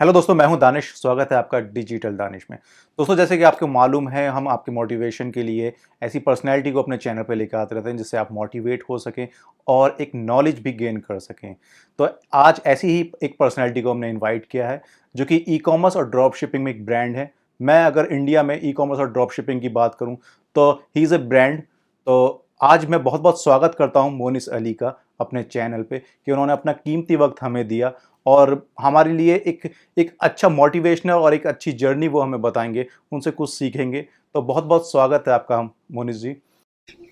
Hello दोस्तों, मैं हूं दानिश। स्वागत है आपका डिजिटल दानिश में। दोस्तों, जैसे कि आपको मालूम है, हम आपके मोटिवेशन के लिए ऐसी पर्सनैलिटी को अपने चैनल पे लेकर आते रहते हैं जिससे आप मोटिवेट हो सकें और एक नॉलेज भी गेन कर सकें। तो आज ऐसी ही एक पर्सनैलिटी को हमने इनवाइट किया है जो कि ई कॉमर्स और ड्रॉप शिपिंग में एक ब्रांड है। मैं अगर इंडिया में ई कॉमर्स और ड्रॉप शिपिंग की बात करूँ तो ही इज़ ए ब्रांड। तो आज मैं बहुत बहुत स्वागत करता हूँ मोनिस अली का अपने चैनल पे कि उन्होंने अपना कीमती वक्त हमें दिया और हमारे लिए एक अच्छा मोटिवेशनल और एक अच्छी जर्नी वो हमें बताएंगे, उनसे कुछ सीखेंगे। तो बहुत बहुत स्वागत है आपका मोनिस जी।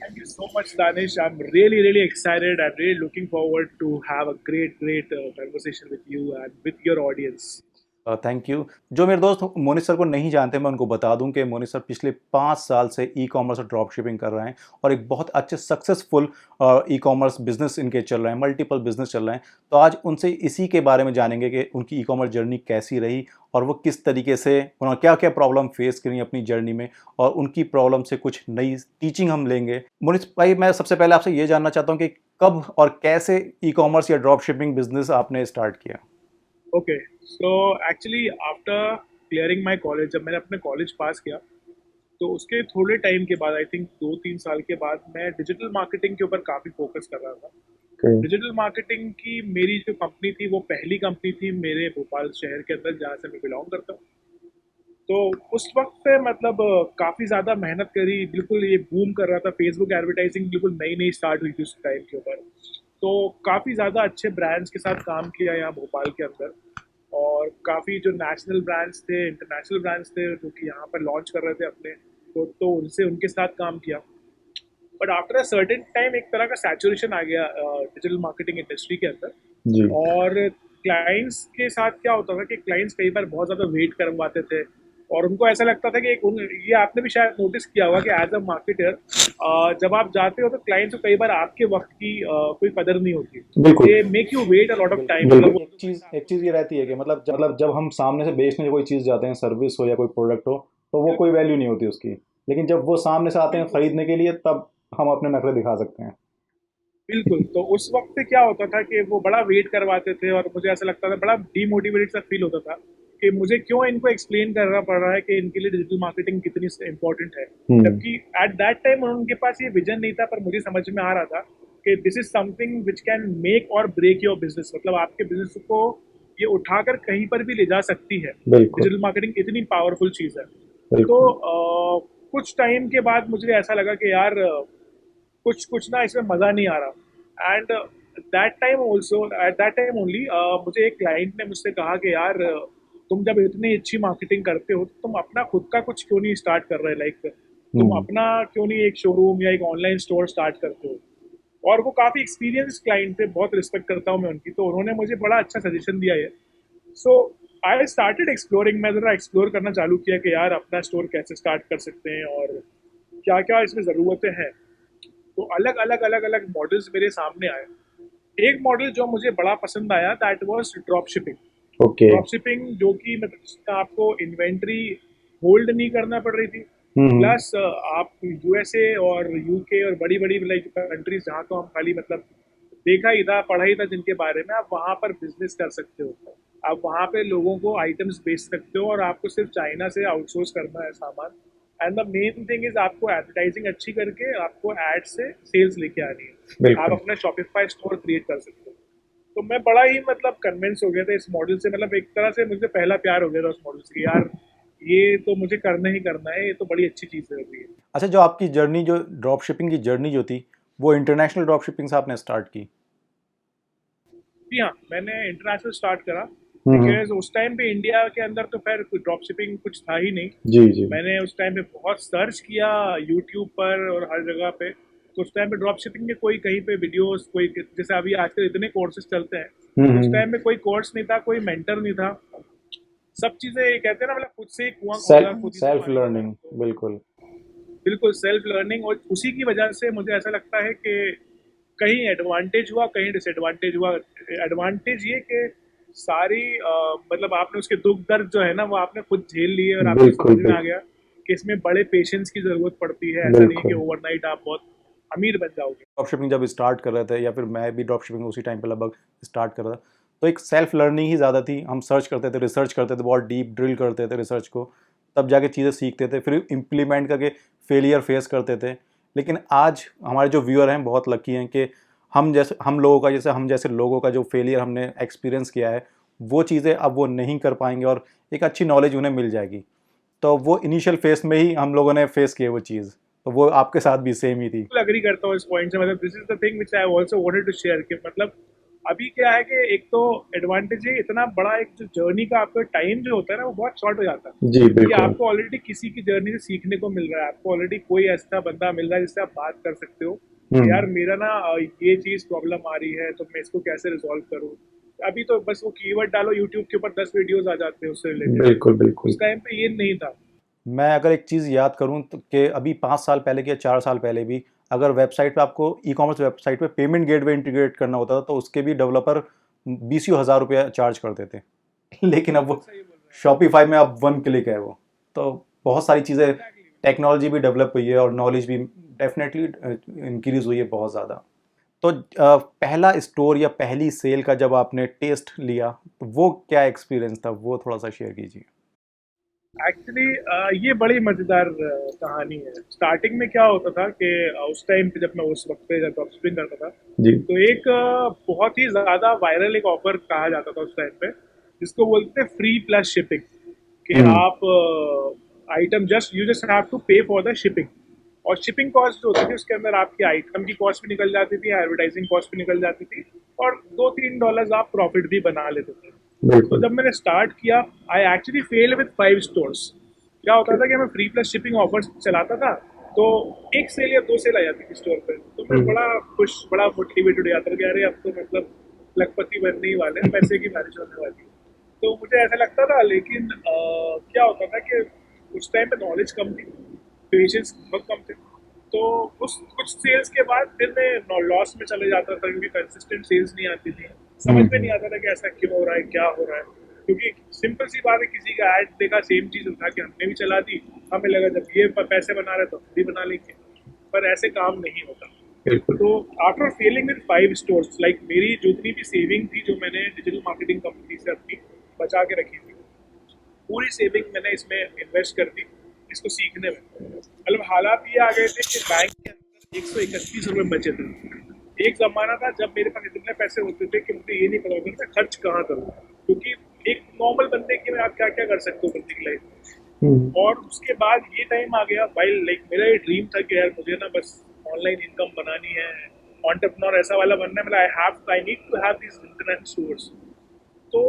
Thank you so much, Danish. I'm really excited and really looking forward to have a great conversation with you and with your audience. Thank you. जो मेरे दोस्त मोनिस सर को नहीं जानते, मैं उनको बता दूं कि मोनिस सर पिछले 5 साल से ई कॉमर्स और ड्रॉप शिपिंग कर रहे हैं और एक बहुत अच्छे सक्सेसफुल ई कॉमर्स बिजनेस इनके चल रहे हैं, मल्टीपल बिजनेस चल रहे हैं। तो आज उनसे इसी के बारे में जानेंगे कि उनकी ई कॉमर्स जर्नी कैसी रही और वो किस तरीके से उन्होंने क्या क्या प्रॉब्लम फेस करी अपनी जर्नी में, और उनकी प्रॉब्लम से कुछ नई टीचिंग हम लेंगे। मोनिस भाई, मैं सबसे पहले आपसे ये जानना चाहता हूँ कि कब और कैसे ई कॉमर्स या ड्रॉप शिपिंग बिजनेस आपने स्टार्ट किया। Okay, so actually after clearing my college, जब मैंने अपने कॉलेज पास किया तो उसके थोड़े टाइम के बाद आई थिंक 2-3 साल के बाद मैं डिजिटल मार्केटिंग के ऊपर काफ़ी फोकस कर रहा था। Okay. डिजिटल मार्केटिंग की मेरी जो कंपनी थी वो पहली कंपनी थी मेरे भोपाल शहर के अंदर जहाँ से मैं बिलोंग करता हूँ। तो उस वक्त पे मतलब काफ़ी ज़्यादा मेहनत करी, बिल्कुल ये बूम कर रहा था, फेसबुक एडवर्टाइजिंग बिल्कुल नई नई स्टार्ट हुई थी उस टाइम के ऊपर। तो काफ़ी ज़्यादा अच्छे ब्रांड्स के साथ काम किया यहाँ भोपाल के अंदर, और काफ़ी जो नेशनल ब्रांड्स थे, इंटरनेशनल ब्रांड्स थे जो कि यहाँ पर लॉन्च कर रहे थे अपने, तो उनसे उनके साथ काम किया। But after a certain time एक तरह का सैचुरेशन आ गया डिजिटल मार्केटिंग इंडस्ट्री के अंदर। जी। और क्लाइंट्स के साथ क्या होता था कि क्लाइंट्स कई बार बहुत ज़्यादा वेट करवाते थे, और उनको ऐसा लगता था कि ये आपने भी शायद नोटिस किया होगा कि एज अ मार्केटर जब आप जाते हो तो क्लाइंट्स को कई बार आपके वक्त की कोई कदर नहीं होती। बिल्कुल। They make you wait a lot of time, बिल्कुल, मतलब एक चीज़ ये रहती है कि मतलब जब हम सामने से बेचने कोई चीज़ जाते हैं, सर्विस हो या कोई प्रोडक्ट हो, तो वो कोई वैल्यू नहीं होती उसकी। लेकिन जब वो सामने से आते हैं बिल्कुल खरीदने के लिए, तब हम अपने नखरे दिखा सकते हैं। बिल्कुल। तो उस वक्त पे क्या होता था कि वो बड़ा वेट करवाते थे और मुझे ऐसा लगता था, बड़ा डीमोटिवेटेड सा फील होता था कि मुझे क्यों इनको एक्सप्लेन करना पड़ रहा है कि इनके लिए डिजिटल मार्केटिंग कितनी इंपॉर्टेंट है। हम्म। जबकि एट दैट टाइम उनके पास ये विजन नहीं था, पर मुझे समझ में आ रहा था कि this is something which can make और ब्रेक योर बिजनेस, मतलब आपके बिजनेस को ये उठाकर कहीं पर भी ले जा सकती है। बिल्कुल। डिजिटल मार्केटिंग इतनी पावरफुल चीज़ है। तो बिल्कुल। कुछ टाइम के बाद मुझे ऐसा लगा कि यार कुछ कुछ ना इसमें मज़ा नहीं आ रहा। And that time also at that time only मुझे एक क्लाइंट ने मुझसे कहा कि यार तुम जब इतनी अच्छी मार्केटिंग करते हो तो तुम अपना खुद का कुछ क्यों नहीं स्टार्ट कर रहे, लाइक तुम हम्म। अपना क्यों नहीं एक शोरूम या एक ऑनलाइन स्टोर स्टार्ट करते हो। और वो काफ़ी एक्सपीरियंस क्लाइंट थे, बहुत रिस्पेक्ट करता हूँ मैं उनकी, तो उन्होंने मुझे बड़ा अच्छा सजेशन दिया है। सो आई स्टार्टेड एक्सप्लोरिंग, मैं ज़रा एक्सप्लोर करना चालू किया कि यार अपना स्टोर कैसे स्टार्ट कर सकते हैं और क्या क्या इसमें ज़रूरतें हैं। तो अलग अलग मॉडल्स मेरे सामने आए। एक मॉडल जो मुझे बड़ा पसंद आया that was drop shipping. Okay. Drop shipping जो कि मतलब जिसका आपको इन्वेंट्री होल्ड नहीं करना पड़ रही थी, हम्म। प्लस आप यूएसए और यूके और बड़ी बड़ी लाइक कंट्रीज जहाँ तो हम खाली मतलब देखा ही था पढ़ा ही था जिनके बारे में, आप वहाँ पर बिजनेस कर सकते हो। आप वहाँ पे लोगों को आइटम्स बेच सकते हो और आपको सिर्फ चाइना से आउटसोर्स करना है सामान। And the main thing is आपको एडवर्टाइजिंग अच्छी करके आपको एड से सेल्स लेके आनी है, आप बिल्कुल। अपना शॉपिफाई स्टोर क्रिएट कर सकते हो। तो मैं बड़ा ही मतलब कन्विंस हो गया था इस मॉडल से, मतलब एक तरह से मुझे पहला प्यार हो गया था उस मॉडल से कि यार ये तो मुझे करना ही करना है, ये तो बड़ी अच्छी चीज़ है अभी। अच्छा, जो आपकी जर्नी, जो ड्रॉप शिपिंग की जर्नी जो थी, वो इंटरनेशनल ड्रॉप शिपिंग से आपने स्टार्ट की। जी हाँ, मैंने इंटरनेशनल स्टार्ट करा हम्म। बिकॉज उस टाइम पे इंडिया के अंदर तो खैर कोई ड्रॉप शिपिंग कुछ था ही नहीं। जी जी। मैंने उस टाइम पे बहुत सर्च किया यूट्यूब पर और हर जगह पे, तो उस टाइम पे ड्रॉप शिपिंग के कोई कहीं पे वीडियोस, कोई जैसे अभी आजकल इतने कोर्सेज चलते हैं, उस हम्म। टाइम पे कोई कोर्स नहीं था, कोई मेंटर नहीं था। सब चीज़ें ये कहते हैं ना, मतलब खुद से ही कुआं खोदा, सेल्फ खुद ही से सेल्फ पानी निकाला। लर्निंग। तो बिल्कुल। बिल्कुल सेल्फ लर्निंग, और उसी की वजह से मुझे ऐसा लगता है कि कहीं एडवांटेज हुआ कहीं डिसएडवांटेज हुआ। एडवांटेज ये कि सारी मतलब आपने उसके दुख दर्द जो है ना वो आपने खुद झेल लिए और आपको समझ बिल्कुल। में आ गया कि इसमें बड़े पेशेंस की ज़रूरत पड़ती है, ऐसा नहीं है कि बिल्कुल। ओवरनाइट आप बहुत अमीर बन जाओगे। ड्रॉप शिपिंग जब स्टार्ट कर रहे थे, या फिर मैं भी ड्रॉप शिपिंग उसी टाइम पे लगभग स्टार्ट कर रहा था, तो एक सेल्फ लर्निंग ही ज़्यादा थी, हम सर्च करते थे, रिसर्च करते थे, बहुत डीप ड्रिल करते थे रिसर्च को, तब जाके चीज़ें सीखते थे, फिर इम्प्लीमेंट करके फेलियर फेस करते थे। लेकिन आज हमारे जो व्यूअर हैं बहुत लकी हैं कि हम जैसे लोगों का जो फेलियर हमने एक्सपीरियंस किया है, वो चीज़ें अब वो नहीं कर पाएंगे और एक अच्छी नॉलेज उन्हें मिल जाएगी। तो वो इनिशियल फेस में ही हम लोगों ने फेस किया वो चीज़, तो वो आपके साथ भी सेम ही थी। बिल्कुल एग्री करता हूँ इस पॉइंट से। मतलब this is the thing which I also wanted to share कि मतलब अभी क्या है कि एक तो एडवांटेज है इतना बड़ा, एक जो जर्नी का आपका टाइम जो होता है ना वो बहुत शॉर्ट हो जाता है जी कि बिल्कुल। आपको ऑलरेडी किसी की जर्नी से सीखने को मिल रहा है, आपको ऑलरेडी कोई ऐसा बंदा मिल रहा है जिससे आप बात कर सकते हो कि यार मेरा ना ये चीज प्रॉब्लम आ रही है तो मैं इसको कैसे रिजॉल्व करूँ। अभी तो बस वो कीवर्ड डालो यूट्यूब के ऊपर 10 वीडियोस आ जाते हैं उससे रिलेटेड। बिल्कुल बिल्कुल। उस टाइम पे ये नहीं था। मैं अगर एक चीज़ याद करूँ तो कि अभी 5 साल पहले के या 4 साल पहले भी अगर वेबसाइट पे आपको ई-कॉमर्स वेबसाइट पे पेमेंट गेटवे इंटीग्रेट करना होता था तो उसके भी डेवलपर बीसियों हज़ार रुपया चार्ज करते थे। लेकिन अब बिल्कुल वो सही बोल रहे शॉपिफ़ाई में अब 1 क्लिक है वो। तो बहुत सारी हैं। चीज़ें, एग्जैक्टली। टेक्नोलॉजी भी डेवलप हुई है और नॉलेज भी डेफ़िनेटली इंक्रीज़ हुई है बहुत ज़्यादा। तो पहला स्टोर या पहली सेल का जब आपने टेस्ट लिया, तो वो क्या एक्सपीरियंस था? वो थोड़ा-सा शेयर कीजिए। एक्चुअली ये बड़ी मजेदार कहानी है। स्टार्टिंग में क्या होता था कि उस टाइम पे जब मैं उस वक्त पे जब ड्रॉप शिपिंग करता था जी। तो एक बहुत ही ज्यादा वायरल एक ऑफर कहा जाता था उस टाइम पे जिसको बोलते थे फ्री प्लस शिपिंग। कि हुँ, आप item just you just have to pay for the shipping, और शिपिंग कॉस्ट जो होती थी उसके अंदर आपकी आइटम की कॉस्ट भी निकल जाती थी, एडवर्टाइजिंग कॉस्ट भी निकल जाती थी, और $2-3 आप प्रॉफिट भी बना लेते थे। तो बिल्कुल। जब मैंने स्टार्ट किया I actually fail with 5 stores. क्या होता था कि मैं फ्री प्लस शिपिंग ऑफर्स चलाता था तो एक सेल या दो सेल आ जाती थी स्टोर पे, तो मैं हुँ, बड़ा खुश बड़ा मोटिवेटेड हो जाता था कि अरे अब तो मतलब लखपति बनने ही वाले हैं, पैसे की बारिश होने वाली है। तो मुझे ऐसा लगता था, लेकिन क्या होता था कि उस टाइम पे नॉलेज कम थी, पेशेंस बहुत कम थे। तो उस कुछ सेल्स के बाद फिर मैं लॉस में चले जाता था क्योंकि कंसिस्टेंट सेल्स नहीं आती थी। समझ में नहीं आता था कि ऐसा क्यों हो रहा है, क्या हो रहा है। क्योंकि सिंपल सी बात है, किसी का ऐड देखा, सेम चीज उठा के हमने भी चला दी, हमें लगा जब ये पैसे बना रहे तो हम भी बना लेंगे, पर ऐसे काम नहीं होता। बिल्कुल। तो after failing with 5 stores, like मेरी जितनी भी सेविंग थी जो मैंने डिजिटल मार्केटिंग कंपनी से अपनी बचा के रखी थी, पूरी सेविंग मैंने इसमें इन्वेस्ट कर दी, इसको सीखने में। मतलब हालात ये आ गए थे कि बैंक के अंदर 131 रुपये बचे थे। एक जमाना था जब मेरे पास इतने पैसे होते थे कि मुझे ये नहीं पता होता था खर्च कहाँ करूँ, क्योंकि एक नॉर्मल बंदे की में आप क्या क्या कर सकते हो बंदे की लाइफ में। हुँ, और उसके बाद ये टाइम आ गया भाई, लाइक मेरा ये ड्रीम था कि यार मुझे ना बस ऑनलाइन इनकम बनानी है, एंटरप्रेन्योर ऐसा वाला बनना है, मतलब I need to have this internet source. तो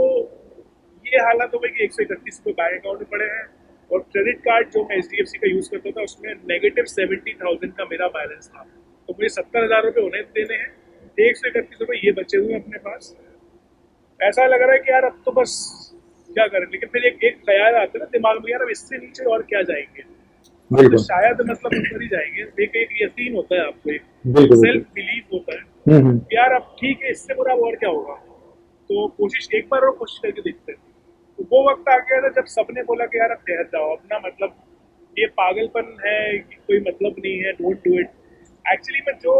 ये हालत हो गई कि 131 रुपये बैंक अकाउंट में पड़े हैं, और क्रेडिट कार्ड जो मैं HDFC का यूज करता था उसमें -70,000 का मेरा बैलेंस था। तो मुझे 70,000 रुपये उन्हें देने हैं, 131 रुपये ये बचे हुए हैं अपने पास। ऐसा लग रहा है कि यार अब तो बस क्या करें, लेकिन फिर एक ख्याल आता है ना दिमाग में, यार अब इससे नीचे और क्या जाएंगे, अब तो बिल्कुल, शायद मतलब ऊपर ही जाएंगे। एक यकीन होता है आपको, एक बिल्कुल, बिल्कुल। सेल्फ बिलीफ होता है हुँ, हुँ। कि यार अब ठीक है, इससे बुरा अब और क्या होगा। तो कोशिश एक बार और कोशिश करके देखते हैं। तो वो वक्त आ गया था जब सबने बोला कि यार अब ठहर जाओ, अपना मतलब ये पागलपन है, कोई मतलब नहीं है, डोंट डू इट। एक्चुअली मैं जो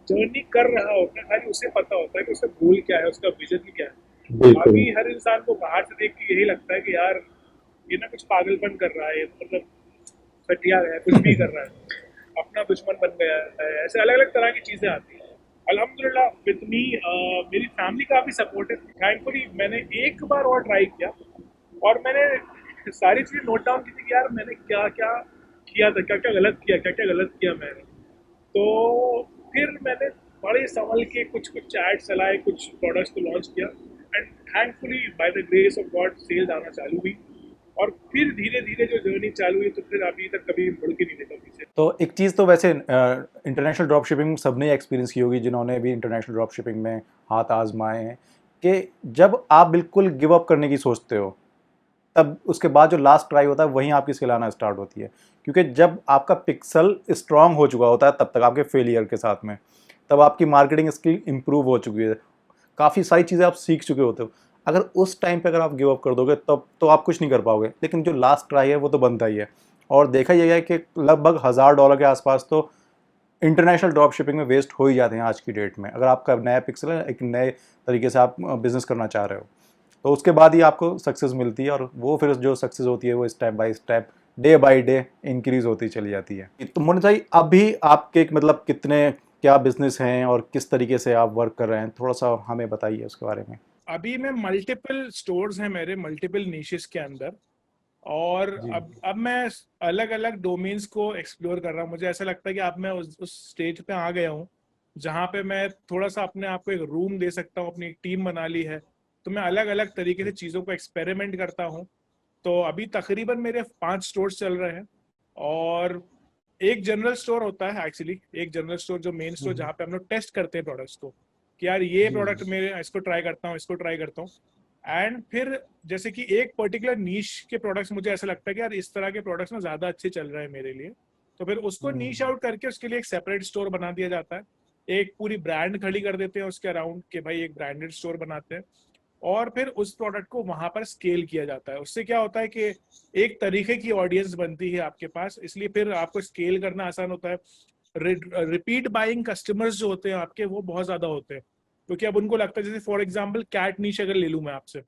जर्नी कर रहा होता है खाली उसे पता होता है कि उसका गोल क्या है, उसका विजन क्या है। बिल्कुल। बाकी हर इंसान को बाहर से देख के यही लगता है कि यार ये ना कुछ पागलपन कर रहा है, मतलब सटिया है, कुछ भी कर रहा है, अपना दुश्मन बन गया है, ऐसे अलग अलग तरह की चीजें आती हैं। अल्हम्दुलिल्लाह विद मी मेरी फैमिली काफी सपोर्टिव थी। थैंकफुली मैंने एक बार और ट्राई किया, और मैंने सारी चीजें नोट डाउन की थी कि यार मैंने क्या क्या किया था, क्या क्या गलत किया, क्या क्या गलत किया मैंने। तो फिर मैंने बड़े संभल के कुछ कुछ एड चलाए, कुछ प्रोडक्ट्स को लॉन्च किया, and thankfully by the grace of God sales आना चालू हुई। और फिर धीरे धीरे जो जर्नी चालू हुई तो फिर अभी तक कभी मुड़ के नहीं देखा पीछे। तो एक चीज़ तो वैसे इंटरनेशनल ड्रॉप शिपिंग सबने एक्सपीरियंस की होगी जिन्होंने भी इंटरनेशनल ड्रॉप शिपिंग में हाथ आजमाए हैं, कि जब आप बिल्कुल गिव अप करने की सोचते हो, तब उसके बाद जो लास्ट ट्राई होता है वहीं आपकी स्किल आना स्टार्ट होती है। क्योंकि जब आपका पिक्सल स्ट्रांग हो चुका होता है तब तक आपके फेलियर के साथ में, तब आपकी मार्केटिंग स्किल इंप्रूव हो चुकी है, काफ़ी सारी चीज़ें आप सीख चुके होते हो। अगर उस टाइम पे अगर आप गिव अप कर दोगे तब तो आप कुछ नहीं कर पाओगे, लेकिन जो लास्ट ट्राई है वो तो बनता ही है। और देखा यह है कि लगभग $1000 के आसपास तो इंटरनेशनल ड्रॉप शिपिंग में वेस्ट हो ही जाते हैं आज की डेट में। अगर आपका नया पिक्सल है, एक नए तरीके से आप बिजनेस करना चाह रहे हो, तो उसके बाद ही आपको सक्सेस मिलती है, और वो फिर जो सक्सेस होती है वो step by step, day by day increase होती चली जाती है। तो मोनिश भाई, अभी आपके मतलब कितने क्या बिजनेस हैं और किस तरीके से आप वर्क कर रहे हैं, थोड़ा सा हमें बताइए उसके बारे में। अभी मैं मल्टीपल स्टोर्स हैं मेरे, मल्टीपल निशेस के अंदर। और जी। अब मैं अलग अलग डोमेन्स को एक्सप्लोर कर रहा हूँ। मुझे ऐसा लगता है कि अब मैं उस स्टेज पे आ गया हूँ जहाँ पे मैं थोड़ा सा अपने आप को एक रूम दे सकता हूँ, अपनी एक टीम बना ली है। तो मैं अलग अलग तरीके से चीज़ों को एक्सपेरिमेंट करता हूँ। तो अभी तकरीबन मेरे 5 स्टोर्स चल रहे हैं। और एक जनरल स्टोर होता है एक्चुअली, एक जनरल स्टोर जो मेन स्टोर, जहाँ पे हम लोग टेस्ट करते हैं प्रोडक्ट्स को, कि यार ये जी जी। प्रोडक्ट मेरे, इसको ट्राई करता हूँ, इसको ट्राई करता हूँ। एंड फिर जैसे कि एक पर्टिकुलर नीश के प्रोडक्ट्स मुझे ऐसा लगता है कि यार इस तरह के प्रोडक्ट्स ना ज़्यादा अच्छे चल रहे हैं मेरे लिए। तो फिर उसको नीश आउट करके उसके लिए एक सेपरेट स्टोर बना दिया जाता है। एक पूरी ब्रांड खड़ी कर देते हैं उसके अराउंड, कि भाई एक ब्रांडेड स्टोर बनाते हैं। और फिर उस प्रोडक्ट को वहां पर स्केल किया जाता है। उससे क्या होता है कि एक तरीके की ऑडियंस बनती है आपके पास, इसलिए फिर आपको स्केल करना आसान होता है। रिपीट बाइंग कस्टमर्स जो होते हैं आपके, वो बहुत ज्यादा होते हैं, क्योंकि अब उनको लगता है, जैसे फॉर एग्जांपल कैट नीश अगर ले लूं मैं आपसे,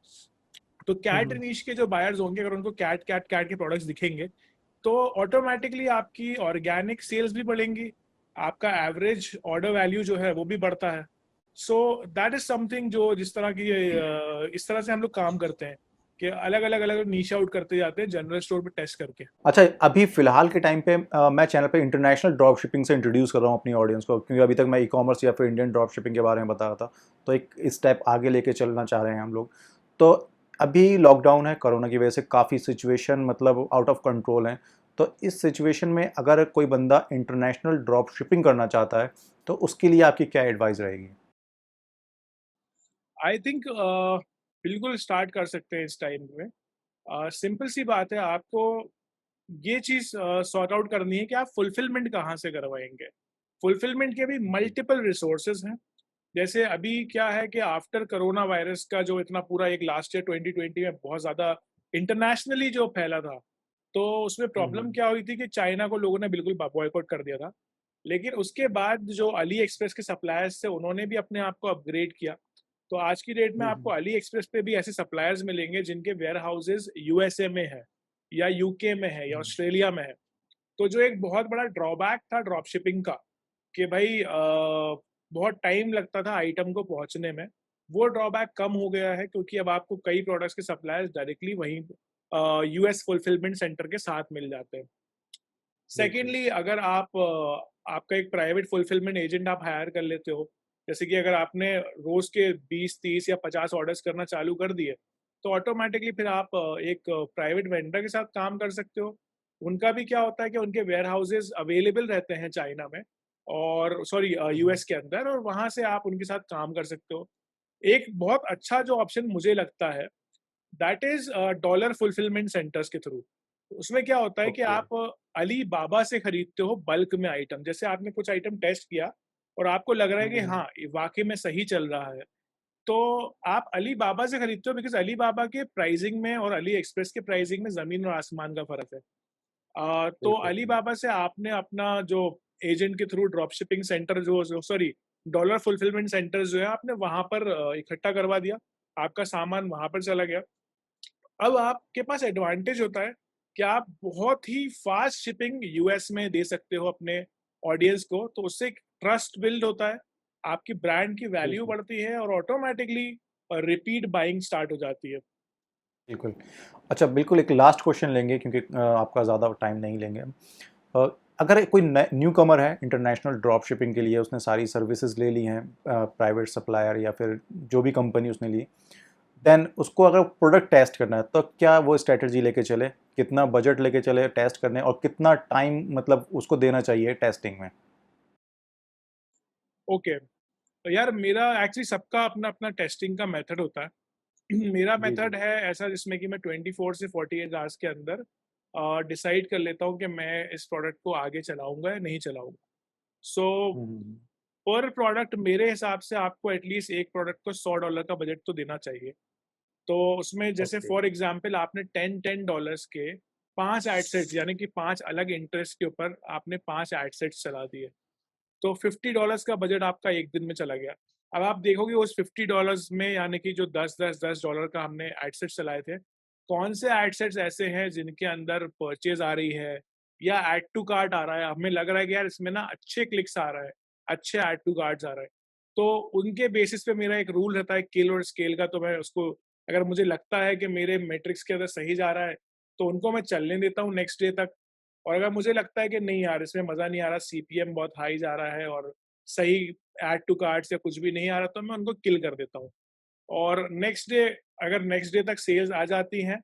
तो कैट नीश के जो बायर्स होंगे, अगर उनको कैट कैट कैट के प्रोडक्ट्स दिखेंगे, तो ऑटोमेटिकली आपकी ऑर्गेनिक सेल्स भी बढ़ेंगी, आपका एवरेज ऑर्डर वैल्यू जो है वो भी बढ़ता है। सो दैट इज समथिंग जो, जिस तरह की इस तरह से हम लोग काम करते हैं कि अलग अलग अलग नीश आउट करते जाते हैं जनरल स्टोर पे टेस्ट करके। अच्छा, अभी फिलहाल के टाइम पे मैं चैनल पे इंटरनेशनल ड्रॉप शिपिंग से इंट्रोड्यूस कर रहा हूँ अपनी ऑडियंस को, क्योंकि अभी तक मैं ई कॉमर्स या फिर इंडियन ड्रॉप शिपिंग के बारे में बता रहा था। तो एक स्टेप आगे लेके चलना चाह रहे हैं हम लोग। तो अभी लॉकडाउन है, कोरोना की वजह से काफ़ी सिचुएशन मतलब आउट ऑफ कंट्रोल है। तो इस सिचुएशन में अगर कोई बंदा इंटरनेशनल ड्रॉप शिपिंग करना चाहता है, तो उसके लिए आपकी क्या एडवाइस रहेगी? आई थिंक बिल्कुल स्टार्ट कर सकते हैं इस टाइम में। सिंपल सी बात है, आपको ये चीज सॉर्ट आउट करनी है कि आप फुलफिलमेंट कहाँ से करवाएंगे। फुलफिलमेंट के भी मल्टीपल रिसोर्सेज हैं। जैसे अभी क्या है कि आफ्टर कोरोना वायरस का जो इतना पूरा एक लास्ट ईयर 2020 में बहुत ज़्यादा इंटरनेशनली जो फैला था, तो उसमें प्रॉब्लम क्या हुई थी कि चाइना को लोगों ने बिल्कुल बॉयकॉट कर दिया था। लेकिन उसके बाद जो अली एक्सप्रेस के सप्लायर्स थे, उन्होंने भी अपने आप को अपग्रेड किया। तो आज की डेट में आपको अली एक्सप्रेस पे भी ऐसे सप्लायर्स मिलेंगे जिनके वेयर हाउसेज यूएसए में है, या यूके में है, या ऑस्ट्रेलिया में है। तो जो एक बहुत बड़ा ड्रॉबैक था ड्रॉप शिपिंग का, कि भाई बहुत टाइम लगता था आइटम को पहुंचने में, वो ड्रॉबैक कम हो गया है, क्योंकि अब आपको कई प्रोडक्ट्स के सप्लायर्स डायरेक्टली वहीं यूएस फुलफिलमेंट सेंटर के साथ मिल जाते हैं। बिल्कुल। सेकेंडली, अगर आप आपका एक प्राइवेट फुलफिलमेंट एजेंट आप हायर कर लेते हो, जैसे कि अगर आपने रोज के 20 30 या 50 ऑर्डर्स करना चालू कर दिए, तो ऑटोमेटिकली फिर आप एक प्राइवेट वेंडर के साथ काम कर सकते हो। उनका भी क्या होता है कि उनके वेयर हाउसेज अवेलेबल रहते हैं चाइना में, और सॉरी यूएस के अंदर, और वहां से आप उनके साथ काम कर सकते हो। एक बहुत अच्छा जो ऑप्शन मुझे लगता है, that is dollar fulfilment centres के थ्रू। उसमें क्या होता है कि ओके। आप अली बाबा से खरीदते हो बल्क में आइटम। जैसे आपने कुछ आइटम टेस्ट किया और आपको लग रहा है कि हाँ, ये वाकई में सही चल रहा है, तो आप अली बाबा से खरीदते हो, बिकॉज अली बाबा के प्राइसिंग में और अली एक्सप्रेस के प्राइसिंग में जमीन और आसमान का फर्क है। तो बिल्कुल। अली बाबा से आपने अपना जो एजेंट के थ्रू ड्रॉप शिपिंग सेंटर, जो सॉरी डॉलर फुलफिलमेंट सेंटर जो है, आपने वहां पर इकट्ठा करवा दिया, आपका सामान वहां पर चला गया। अब आपके पास एडवांटेज होता है कि आप बहुत ही फास्ट शिपिंग यूएस में दे सकते हो अपने ऑडियंस को, तो उससे एक ट्रस्ट बिल्ड होता है, आपकी ब्रांड की वैल्यू बिल्कुल। बढ़ती है, और ऑटोमेटिकली रिपीट बाइंग स्टार्ट हो जाती है। बिल्कुल। अच्छा, बिल्कुल एक लास्ट क्वेश्चन लेंगे, क्योंकि आपका ज़्यादा टाइम नहीं लेंगे हम। अ, अगर कोई न्यू कमर है इंटरनेशनल ड्रॉप शिपिंग के लिए, उसने सारी सर्विसेज ले ली हैं प्राइवेट सप्लायर या फिर जो भी कंपनी उसने ली, देन उसको अगर प्रोडक्ट टेस्ट करना है, तो क्या वो स्ट्रेटजी लेके चले, कितना बजट लेके चले टेस्ट करने, और कितना टाइम मतलब उसको देना चाहिए टेस्टिंग में? ओके, तो यार मेरा एक्चुअली सबका अपना अपना टेस्टिंग का मेथड होता है। मेरा जी जी। मेथड है ऐसा, जिसमें कि मैं 24 से 48 आवर्स के अंदर डिसाइड कर लेता हूँ कि मैं इस प्रोडक्ट को आगे चलाऊंगा या नहीं चलाऊंगा। सो हम्म। पर प्रोडक्ट मेरे हिसाब से आपको एटलीस्ट एक प्रोडक्ट को $100 का बजट तो देना चाहिए। तो उसमें जैसे ओके। फॉर एग्जांपल आपने $10 के 5 एड सेट्स, यानी कि 5 अलग इंटरेस्ट के ऊपर आपने 5 एड सेट्स चला दिए, तो $50 का बजट आपका एक दिन में चला गया। अब आप देखोगे उस $50 में, यानी कि जो 10 डॉलर का हमने एडसेट्स चलाए थे, कौन से एडसेट्स ऐसे हैं जिनके अंदर परचेज आ रही है या ऐड टू कार्ट आ रहा है, हमें लग रहा है कि यार इसमें ना अच्छे क्लिक्स आ रहा है, अच्छे ऐड टू कार्ट्स आ रहे हैं। तो उनके बेसिस पे मेरा एक रूल रहता है किल और स्केल का, तो मैं उसको, अगर मुझे लगता है कि मेरे मैट्रिक्स के अंदर सही जा रहा है, तो उनको मैं चलने देता हूँ नेक्स्ट डे तक। और अगर मुझे लगता है कि नहीं यार इसमें मज़ा नहीं आ रहा, सीपीएम बहुत हाई जा रहा है और सही ऐड टू कार्ट्स या कुछ भी नहीं आ रहा, तो मैं उनको किल कर देता हूँ। और नेक्स्ट डे, अगर नेक्स्ट डे तक सेल्स आ जाती हैं,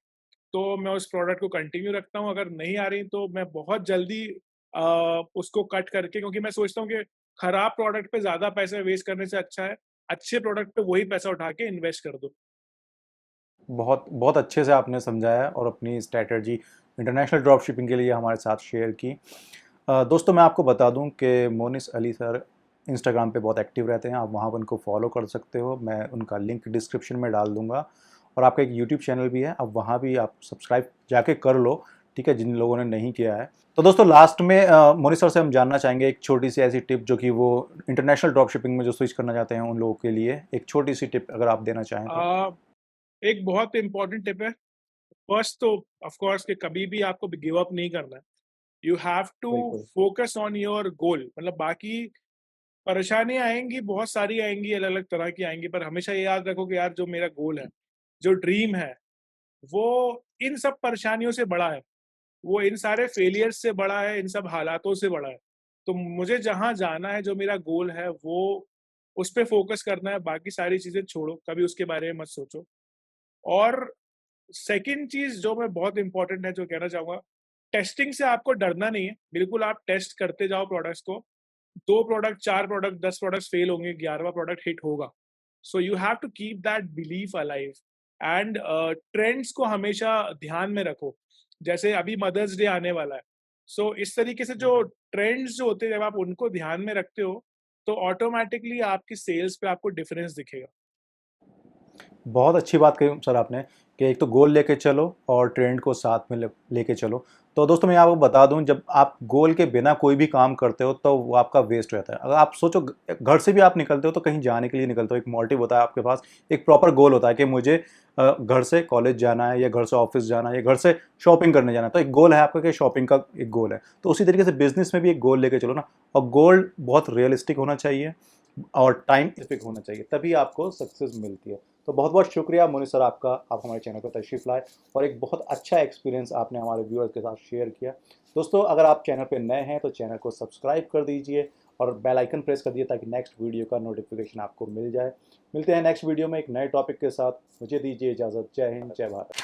तो मैं उस प्रोडक्ट को कंटिन्यू रखता हूँ, अगर नहीं आ रही तो मैं बहुत जल्दी अ, उसको कट करके, क्योंकि मैं सोचता हूँ कि खराब प्रोडक्ट पे ज़्यादा पैसे वेस्ट करने से अच्छा है, अच्छे प्रोडक्ट पे वही पैसा उठा के इन्वेस्ट कर दो। बहुत बहुत अच्छे से आपने समझाया और अपनी स्ट्रैटेजी इंटरनेशनल ड्रॉप शिपिंग के लिए हमारे साथ शेयर की। दोस्तों मैं आपको बता दूं कि मोनिस अली सर इंस्टाग्राम पे बहुत एक्टिव रहते हैं, आप वहाँ पर उनको फॉलो कर सकते हो, मैं उनका लिंक डिस्क्रिप्शन में डाल दूंगा। और आपका एक यूट्यूब चैनल भी है, अब वहाँ भी आप सब्सक्राइब जाके कर लो, ठीक है, जिन लोगों ने नहीं किया है। तो दोस्तों लास्ट में मोनिस सर से हम जानना चाहेंगे एक छोटी सी ऐसी टिप जो कि वो इंटरनेशनल ड्रॉप शिपिंग में जो स्विच करना चाहते हैं उन लोगों के लिए एक छोटी सी टिप अगर आप देना चाहें तो। अ, एक बहुत इम्पोर्टेंट टिप है, फर्स्ट तो ऑफ कोर्स कि कभी भी आपको गिव अप नहीं करना है। यू हैव टू बिल्कुल। फोकस ऑन योर गोल, मतलब बाकी परेशानियाँ आएँगी, बहुत सारी आएँगी, अलग-अलग तरह की आएँगी, पर हमेशा ये याद रखो कि यार जो मेरा गोल है, जो ड्रीम है, वो इन सब परेशानियों से बड़ा है। वो इन सारे फेलियर्स से बड़ा है, इन सब हालातों से बड़ा है। तो मुझे जहाँ जाना है, जो मेरा गोल है, वो उस पे फ़ोकस करना है, बाकी सारी चीज़ें छोड़ो, कभी उसके बारे में मत सोचो। और सेकंड चीज़ जो मैं बहुत इम्पोर्टेंट है, जो कहना चाहूँगा, टेस्टिंग से आपको डरना नहीं है। बिल्कुल आप टेस्ट करते जाओ प्रोडक्ट्स को। 2 प्रोडक्ट, 4 प्रोडक्ट, 10 प्रोडक्ट्स फेल होंगे, 11वां प्रोडक्ट हिट होगा। So you have to keep that belief alive and trends को हमेशा ध्यान में रखो। जैसे अभी मदर्स डे आने वाला है। सो इस तरीके से जो ट्रेंड्स जो होते हैं, जब आप उनको ध्यान में रखते हो, तो ऑटोमैटिकली आपकी सेल्स पे आपको डिफरेंस दिखेगा। बहुत अच्छी बात कही सर आपने कि एक तो गोल लेके चलो और ट्रेंड को साथ में लेके चलो। तो दोस्तों मैं आपको बता दूं, जब आप गोल के बिना कोई भी काम करते हो तो वो आपका वेस्ट रहता है। अगर आप सोचो घर से भी आप निकलते हो तो कहीं जाने के लिए निकलते हो, एक मोटिव होता है आपके पास, एक प्रॉपर गोल होता है कि मुझे घर से कॉलेज जाना है या घर से ऑफिस जाना है या घर से शॉपिंग करने जाना है, तो एक गोल है आपका कि शॉपिंग का एक गोल है। तो उसी तरीके से बिजनेस में भी एक गोल लेके चलो ना, और गोल बहुत रियलिस्टिक होना चाहिए और टाइम स्पेसिफिक होना चाहिए, तभी आपको सक्सेस मिलती है। तो बहुत बहुत शुक्रिया मोनिश सर आपका, आप हमारे चैनल पर तशरीफ लाए और एक बहुत अच्छा एक्सपीरियंस आपने हमारे व्यूअर्स के साथ शेयर किया। दोस्तों अगर आप चैनल पर नए हैं तो चैनल को सब्सक्राइब कर दीजिए और बेल आइकन प्रेस कर दीजिए ताकि नेक्स्ट वीडियो का नोटिफिकेशन आपको मिल जाए। मिलते हैं नेक्स्ट वीडियो में एक नए टॉपिक के साथ। मुझे दीजिए इजाज़त। जय हिंद, जय भारत।